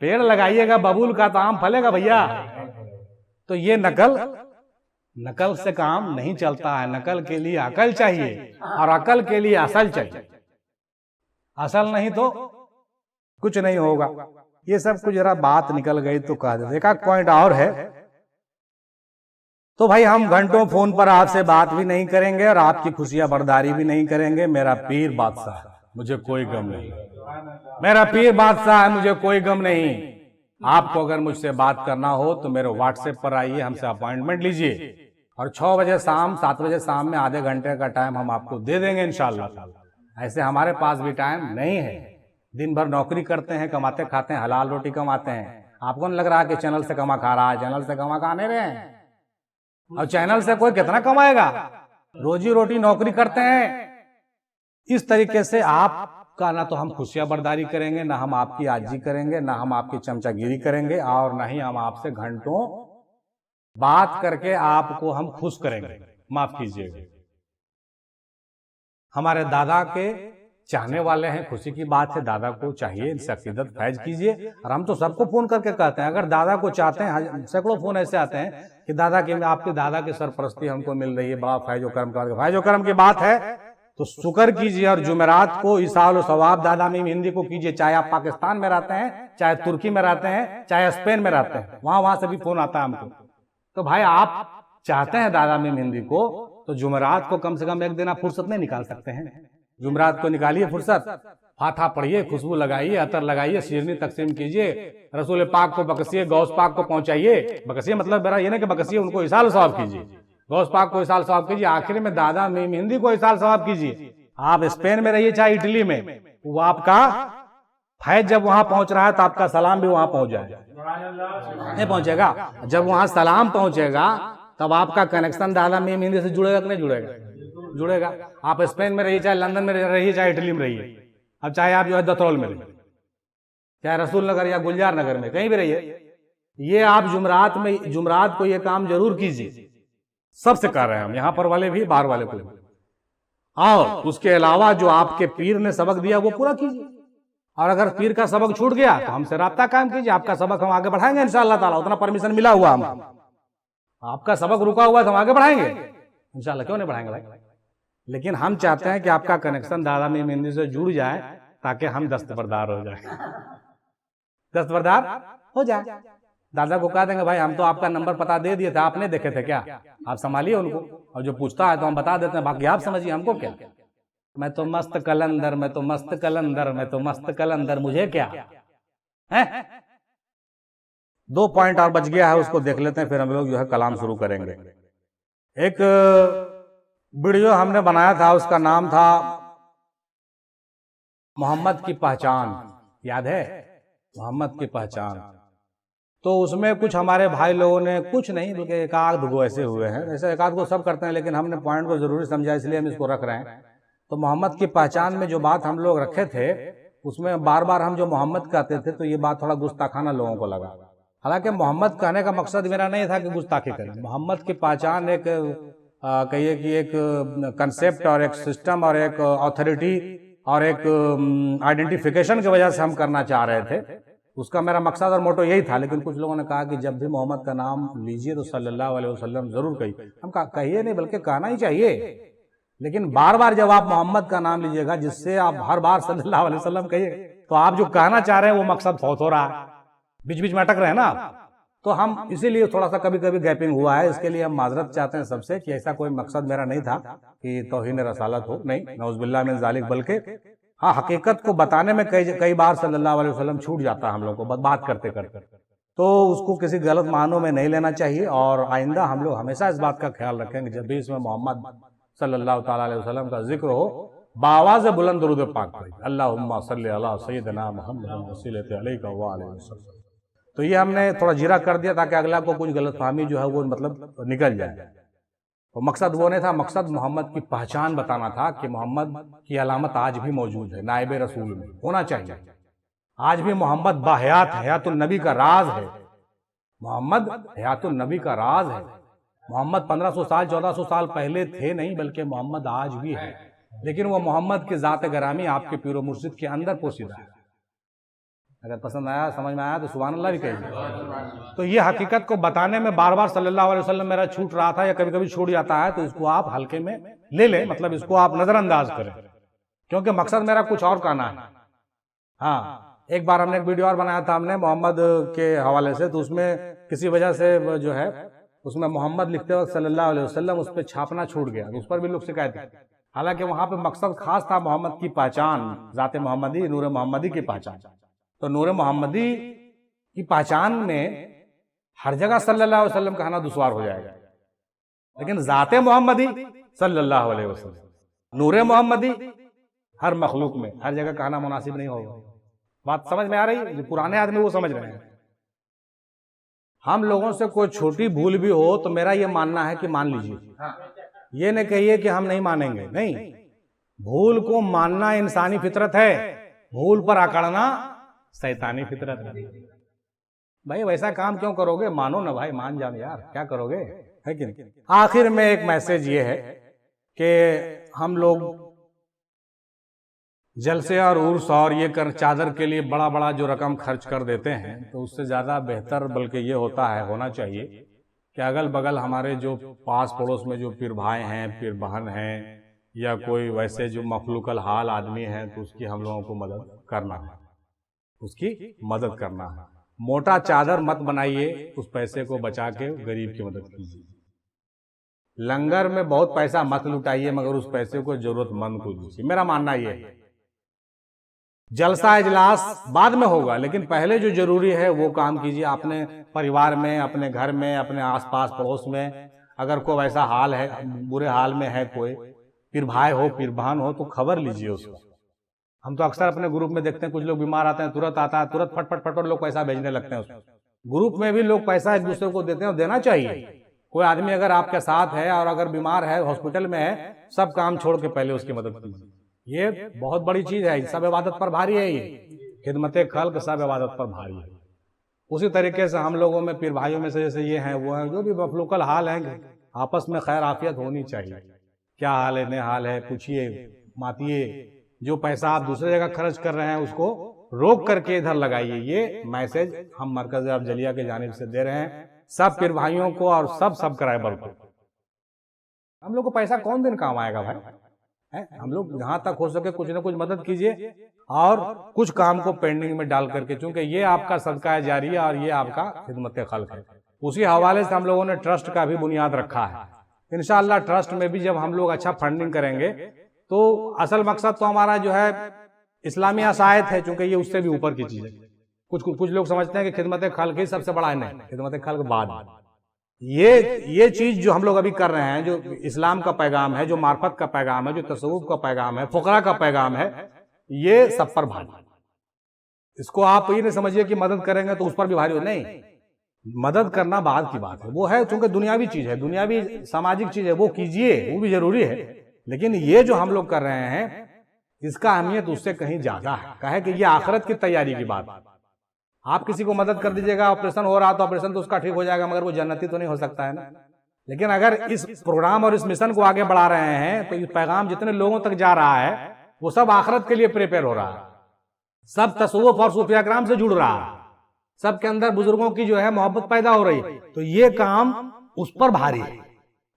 S1: पेड़ लगाइएगा बबूल का तो आम फलेगा भैया। तो ये नकल से काम नहीं चलता है। नकल के लिए अकल चाहिए और अकल के लिए असल चाहिए। असल नहीं तो कुछ नहीं होगा। ये सब कुछ जरा बात निकल गई तो कह दे। एक पॉइंट और है, तो भाई हम घंटों फोन पर आपसे बात भी नहीं करेंगे और आपकी खुशियां बर्दारी भी नहीं करेंगे। मेरा पीर बादशाह है, मुझे कोई गम नहीं। मेरा पीर बादशाह है, मुझे कोई गम नहीं। आपको अगर मुझसे बात करना हो तो मेरे व्हाट्सएप पर आइए, हमसे अपॉइंटमेंट लीजिए और 6 बजे शाम 7 बजे शाम में आधे घंटे का टाइम हम आपको दे देंगे इंशाल्लाह। ऐसे हमारे पास भी टाइम नहीं है। दिन भर नौकरी करते हैं, कमाते खाते हैं, हलाल रोटी कमाते हैं। आपको नहीं लग रहा कि चैनल से कमा खा रहा है? चैनल से कमा खा नहीं रहे हैं। और चैनल से कोई कितना कमाएगा? रोजी रोटी नौकरी करते हैं। इस तरीके से आपका ना तो हम खुशियां बर्दारी करेंगे, ना हम आपकी आजी करेंगे, ना हम आपकी चमचागिरी करेंगे और ना ही हम आपसे घंटों बात करके आपको हम खुश करेंगे। माफ कीजिएगा, हमारे दादा के चाहने वाले हैं, खुशी की बात है। दादा को चाहिए इनसे अकीदत फैज कीजिए। और हम तो सबको फोन करके कहते हैं, अगर दादा को चाहते हैं, सैकड़ों फोन ऐसे आते हैं कि दादा की, आपके दादा की सरपरस्ती हमको मिल रही है, बड़ा फैजो करम का। फैजो करम की बात है तो शुक्र कीजिए। और जुमेरात को इसाल सवाब दादा में हिंदी को कीजिए, चाहे आप पाकिस्तान में रहते हैं, चाहे तुर्की में रहते हैं, चाहे स्पेन में रहते हैं, वहां से भी फोन आता है हमको। तो भाई आप चाहते हैं दादा में हिंदी को, तो जुमेरात को कम से कम एक दिन आप फुर्सत नहीं निकाल सकते हैं? जुमेरात को निकालिए फुर्सत, फाथा पढ़िए, खुशबू लगाइए, अतर लगाइए, शीरनी तकसीम कीजिए, रसूल पाक को बकसिए, गौस पाक को पहुंचाइए। बकसिए मतलब मेरा ये नहीं कि बकसिए, उनको इसाल सवाब कीजिए। गौस पाक को इसाल सवाब कीजिए। आखिर में दादा मीम हिंदी को इसाल सवाब कीजिए। आप स्पेन में रहिए चाहे इटली में, वो आपका फैज जब वहां पहुंच रहा है तो आपका सलाम भी वहां पहुंच जाएगा, नहीं पहुंचेगा? जब वहां सलाम पहुंचेगा तब आपका कनेक्शन दादा मीम हिंदी से जुड़ेगा कि नहीं जुड़ेगा? जुड़ेगा। आप स्पेन में रहिए, चाहे लंदन में रहिए, चाहे इटली में रहिए, अब चाहे आप जो है दतरौल में रहिए, चाहे रसूल नगर या गुलजार नगर में, कहीं भी रहिए, ये आप जुमरात को ये काम जरूर कीजिए। सबसे कर रहे हैं हम, यहां पर वाले भी, बाहर वाले को भी। और उसके अलावा जो आपके पीर ने सबक दिया वो पूरा कीजिए। और अगर पीर का सबक छूट गया तो हमसे राब्ता कायम कीजिए। आपका सबक हम आगे बढ़ाएंगे इंशाअल्लाह ताला, उतना परमिशन मिला हुआ हम। आपका सबक रुका हुआ है तो हम आगे बढ़ाएंगे इंशाअल्लाह, क्यों नहीं बढ़ाएंगे भाई? लेकिन हम चाहते हैं कि आपका कनेक्शन दादा मीम हिंदी से जुड़ जाए ताकि हम दस्तबरदार हो जाए, दस्तबरदार हो जाए। दादा को कह देंगे भाई हम तो आपका नंबर पता दे दिए थे, आप नहीं देखे थे क्या? आप संभालिए उनको, और जो पूछता है तो हम बता देते हैं, बाकी आप समझिए, हमको क्या। मैं तो मस्त कलंदर, मैं तो मस्त कलंदर, मैं तो मस्त कलंदर, मुझे क्या है? 2 पॉइंट और बच गया है, उसको देख लेते हैं, फिर हम लोग जो है कलाम शुरू करेंगे। एक वीडियो हमने बनाया था, उसका नाम था मोहम्मद की पहचान। याद है? मोहम्मद की पहचान। तो उसमें कुछ हमारे भाई लोगों ने, कुछ नहीं बल्कि एक आध गो ऐसे हुए हैं, ऐसे एक आध गो सब करते हैं, लेकिन हमने पॉइंट को जरूरी समझा इसलिए हम इसको रख रहे हैं। तो मोहम्मद की पहचान में जो बात हम लोग रखे थे, उसमें बार बार हम जो मोहम्मद कहते थे तो ये बात थोड़ा गुस्ताखाना लोगों को लगा। हालांकि मोहम्मद कहने का मकसद मेरा नहीं था कि गुस्ताखी करें। मोहम्मद की पहचान एक कहिए कि एक कंसेप्ट और एक सिस्टम और एक अथॉरिटी और एक आइडेंटिफिकेशन की वजह से हम करना चाह रहे थे। उसका मेरा मकसद और मोटो यही था। लेकिन कुछ लोगों ने कहा कि जब भी मोहम्मद का नाम लीजिए तो सल्लल्लाहु अलैहि वसल्लम जरूर कहिए। हम कहिए नहीं बल्कि कहना ही चाहिए, लेकिन बार बार जब आप मोहम्मद का नाम लीजिएगा जिससे आप हर बार सल्लल्लाहु अलैहि वसल्लम कहिए, तो आप जो कहना चाह रहे हैं वो मकसद फौत हो रहा है, बीच बीच में अटक रहे हैं ना। तो हम इसीलिए थोड़ा सा कभी कभी गैपिंग हुआ है। इसके लिए हम माजरत चाहते हैं सबसे कि ऐसा कोई मकसद मेरा नहीं था कि तौहीन रसालत हो, नहीं, नौजुबिल्लाह मिन ज़ालिक, बल्कि हाँ हकीकत को बताने में कई बार सल्लल्लाहु अलैहि वसल्लम छूट जाता है हम लोग को बात करते करते। तो उसको किसी गलत मानों में नहीं लेना चाहिए। और आइंदा हम लोग हमेशा इस बात का ख्याल रखेंगे जब भी इसमें मोहम्मद सल्लल्लाहु ताला अलैहि वसल्लम का जिक्र हो, बावाज़ बुलंद दुरूद पाक पढ़ें, अल्लाहुम्मा सल्ली अला सय्यिदना मुहम्मद वसीलति अलैका व अलैहि वसल्लम। तो ये हमने थोड़ा जीरा कर दिया ताकि अगला को कुछ गलतफहमी जो है वो मतलब निकल जाए। तो मकसद वो नहीं था, मकसद मोहम्मद की पहचान बताना था कि मोहम्मद की अलामत आज भी मौजूद है, नायब रसूल में होना चाहिए। आज भी मोहम्मद बाहयात है, हयातुल नबी का राज है। मोहम्मद हयातुल नबी का राज है। मोहम्मद 1500 साल 1400 साल पहले थे नहीं, बल्कि मोहम्मद आज भी है। लेकिन वो मोहम्मद की जात गरामी आपके पीरो मुर्शिद के अंदर पोशीदा है। अगर पसंद आया, समझ में आया तो सुभान अल्लाह भी कहिए। तो ये हकीकत को बताने में बार बार सल्लल्लाहु अलैहि वसल्लम मेरा छूट रहा था या कभी कभी छूट जाता है, तो इसको आप हल्के में ले लें, मतलब इसको आप नजरअंदाज करें, क्योंकि मकसद मेरा कुछ और कहना है। हाँ, एक बार हमने एक वीडियो और बनाया था हमने मोहम्मद के हवाले से, तो उसमें किसी वजह से जो है उसमें मोहम्मद लिखते वक्त सल्लल्लाहु अलैहि वसल्लम उस पर छापना छूट गया, उस पर भी लोग शिकायत की। हालांकि वहां पे मकसद खास था मोहम्मद की पहचान, जाते मोहम्मदी, नूर मोहम्मदी की पहचान। तो नूर मोहम्मदी की पहचान में हर जगह सल्लल्लाहु अलैहि वसल्लम कहना दुश्वार हो जाएगा, लेकिन जाते मोहम्मदी सल्लल्लाहु अलैहि वसल्लम, नूर मोहम्मदी हर मखलूक में हर जगह कहना मुनासिब नहीं होगा। बात समझ में आ रही है? जो पुराने आदमी वो समझ रहे हैं। हम लोगों से कोई छोटी भूल भी हो तो मेरा ये मानना है कि मान लीजिए, ये नहीं कहिए कि हम नहीं मानेंगे, नहीं। भूल को मानना इंसानी फितरत है, भूल पर अकड़ना शैतानी फितरत है। भाई वैसा काम क्यों करोगे? मानो ना भाई, मान जाओ यार, क्या करोगे, है कि नहीं? आखिर में एक मैसेज ये है कि हम लोग जलसे और उर्स और ये कर चादर के लिए बड़ा बड़ा जो रकम खर्च कर देते हैं, तो उससे ज़्यादा बेहतर बल्कि ये होता है, होना चाहिए कि अगल बगल हमारे जो पास पड़ोस में जो पीर भाई हैं, पीर बहन हैं, या कोई वैसे जो मखलूकल हाल आदमी हैं, तो उसकी हम लोगों को मदद करना है, उसकी मदद करना है। मोटा चादर मत बनाइए, उस पैसे को बचा के गरीब की मदद कीजिए। लंगर में बहुत पैसा मत लुटाइए, मगर उस पैसे को जरूरतमंद को दीजिए। मेरा मानना यह है, जलसा इजलास बाद में होगा, लेकिन पहले जो जरूरी है वो काम कीजिए। अपने परिवार में, अपने घर में, अपने आसपास पड़ोस में अगर कोई वैसा हाल है, बुरे हाल में है, कोई पीर भाई हो, पीर बहन हो, तो खबर लीजिए उसको। हम तो अक्सर अपने ग्रुप में देखते हैं, कुछ लोग बीमार आते हैं, तुरंत आता है, तुरंत फट फट फट लोग पैसा भेजने लगते हैं उसको। ग्रुप में भी लोग पैसा एक दूसरे को देते हैं और देना चाहिए। कोई आदमी अगर आपके साथ है और अगर बीमार है, हॉस्पिटल में है, सब काम छोड़ के पहले उसकी मदद कीजिए। ये बहुत बड़ी चीज है, सब इबादत पर भारी है। ये खिदमत खल्क सब इबादत पर भारी है। उसी तरीके से हम लोगों में पीर भाइयों में से जैसे ये हैं वो हैं, जो भी मखलूकल हाल हैं, आपस में खैर आफियत होनी चाहिए। क्या हाल है, ने हाल है, पूछिए, मातिए। जो पैसा आप दूसरे जगह खर्च कर रहे हैं उसको रोक करके इधर लगाइए। ये मैसेज हम मरकज अफजलिया के जानिब से दे रहे हैं सब पीर भाइयों को और सब सब्सक्राइबर को। हम लोग को पैसा कौन दिन काम आएगा भाई? हम लोग जहां तक हो सके कुछ ना कुछ मदद कीजिए और कुछ काम को पेंडिंग में डाल करके, क्योंकि ये आपका सदका जारिया और ये आपका खिदमत खल्क है। उसी हवाले से हम लोगों ने ट्रस्ट का भी बुनियाद रखा है। इंशाअल्लाह ट्रस्ट में भी जब हम लोग अच्छा फंडिंग करेंगे तो असल मकसद तो हमारा जो है इस्लामी असायत है, चूंकि ये उससे भी ऊपर की चीज है। कुछ लोग समझते हैं कि खिदमत खल्क ही सबसे बड़ा है, नहीं, खिदमत खल्क बाद। ये चीज जो हम लोग अभी कर रहे हैं, जो इस्लाम का पैगाम है, जो मार्फत का पैगाम है, जो तसव्वुफ का पैगाम है, फुकरा का पैगाम है, ये सब पर भारी। इसको आप ये नहीं समझिए कि मदद करेंगे तो उस पर भी भारी हो, नहीं। मदद करना बाद की बात है, वो है चूंकि दुनियावी चीज है, दुनियावी सामाजिक चीज है, वो कीजिए, वो भी जरूरी है। लेकिन ये जो हम लोग कर रहे हैं इसका अहमियत उससे कहीं ज्यादा है। कहे कि ये आखिरत की तैयारी की बात। आप किसी को मदद कर दीजिएगा, ऑपरेशन हो रहा तो ऑपरेशन तो उसका ठीक हो जाएगा, मगर वो जन्नती तो नहीं हो सकता है ना। लेकिन अगर इस प्रोग्राम और इस मिशन को आगे बढ़ा रहे हैं तो ये पैगाम जितने लोगों तक जा रहा है वो सब आखिरत के लिए प्रिपेयर हो रहा है, सब तसव्वुफ और सूफिया कराम से जुड़ रहा है, सबके अंदर बुजुर्गों की जो है मोहब्बत पैदा हो रही है। तो ये काम उस पर भारी है,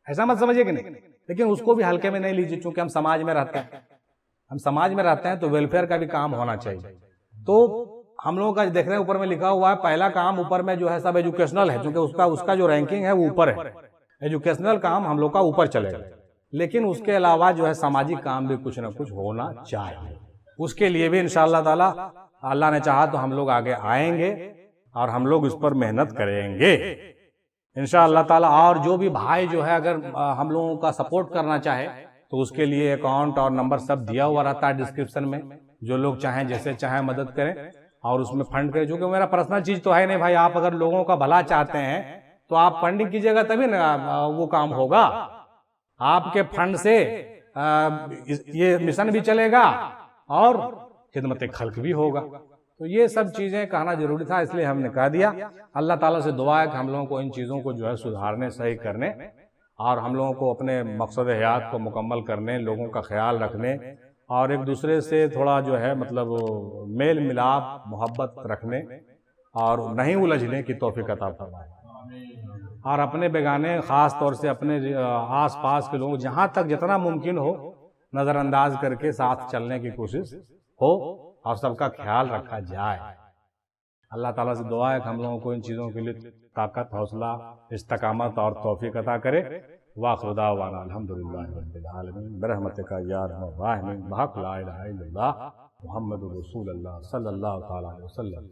S1: ऐसा मत समझिए कि नहीं। लेकिन उसको भी हल्के में नहीं लीजिए, क्योंकि हम समाज में रहते हैं, हम समाज में रहते हैं तो वेलफेयर का भी काम होना चाहिए। तो हम लोगों का देख रहे हैं ऊपर में लिखा हुआ है, पहला काम ऊपर में जो है सब एजुकेशनल है, क्योंकि उसका जो रैंकिंग है वो ऊपर है। एजुकेशनल काम हम लोग का ऊपर चलेगा, लेकिन उसके अलावा जो है सामाजिक काम भी कुछ ना कुछ होना चाहिए। उसके लिए भी इंशाअल्लाह ताला, अल्लाह ने चाहा तो हम लोग आगे आएंगे और हम लोग इस पर मेहनत करेंगे इंशाअल्लाह ताला। और जो भी भाई जो है अगर हम लोगों का सपोर्ट करना चाहे तो उसके लिए अकाउंट और नंबर सब दिया हुआ रहता है डिस्क्रिप्शन में। जो लोग चाहें जैसे चाहें मदद करें और उसमें फंड करें। जो कि मेरा पर्सनल चीज तो है नहीं भाई, आप अगर लोगों का भला चाहते हैं तो आप फंडिंग कीजिएगा, तभी ना वो काम होगा। आपके फंड से ये मिशन भी चलेगा और खिदमत खल्क भी होगा। तो ये सब चीजें कहना जरूरी था, इसलिए हमने कह दिया। अल्लाह ताला से दुआ है कि हम लोगों को इन चीजों को जो है सुधारने, सही करने और हम लोगों को अपने मकसद हयात को मुकम्मल करने, लोगों का ख्याल रखने और एक दूसरे से थोड़ा जो है मतलब मेल मिलाप मोहब्बत रखने और नहीं उलझने की तौफीक अता फरमाए। और अपने बेगाने खास तौर से अपने आस पास के लोग जहाँ तक जितना मुमकिन हो नज़रअंदाज करके साथ चलने की कोशिश हो और सबका ख्याल रखा जाए। अल्लाह ताला से दुआ है कि हम लोगों को इन चीज़ों के लिए ताकत, हौसला, इस्तकामत और तौफीक अता करे। वाखिर दावाना अल्हम्दुलिल्लाहि रब्बिल आलमीन बिरहमतिका या अरहमर राहिमीन। बहक ला इलाहा इल्लल्लाह मुहम्मदुर रसूलुल्लाह सल्लल्लाहु तआला अलैहि वसल्लम।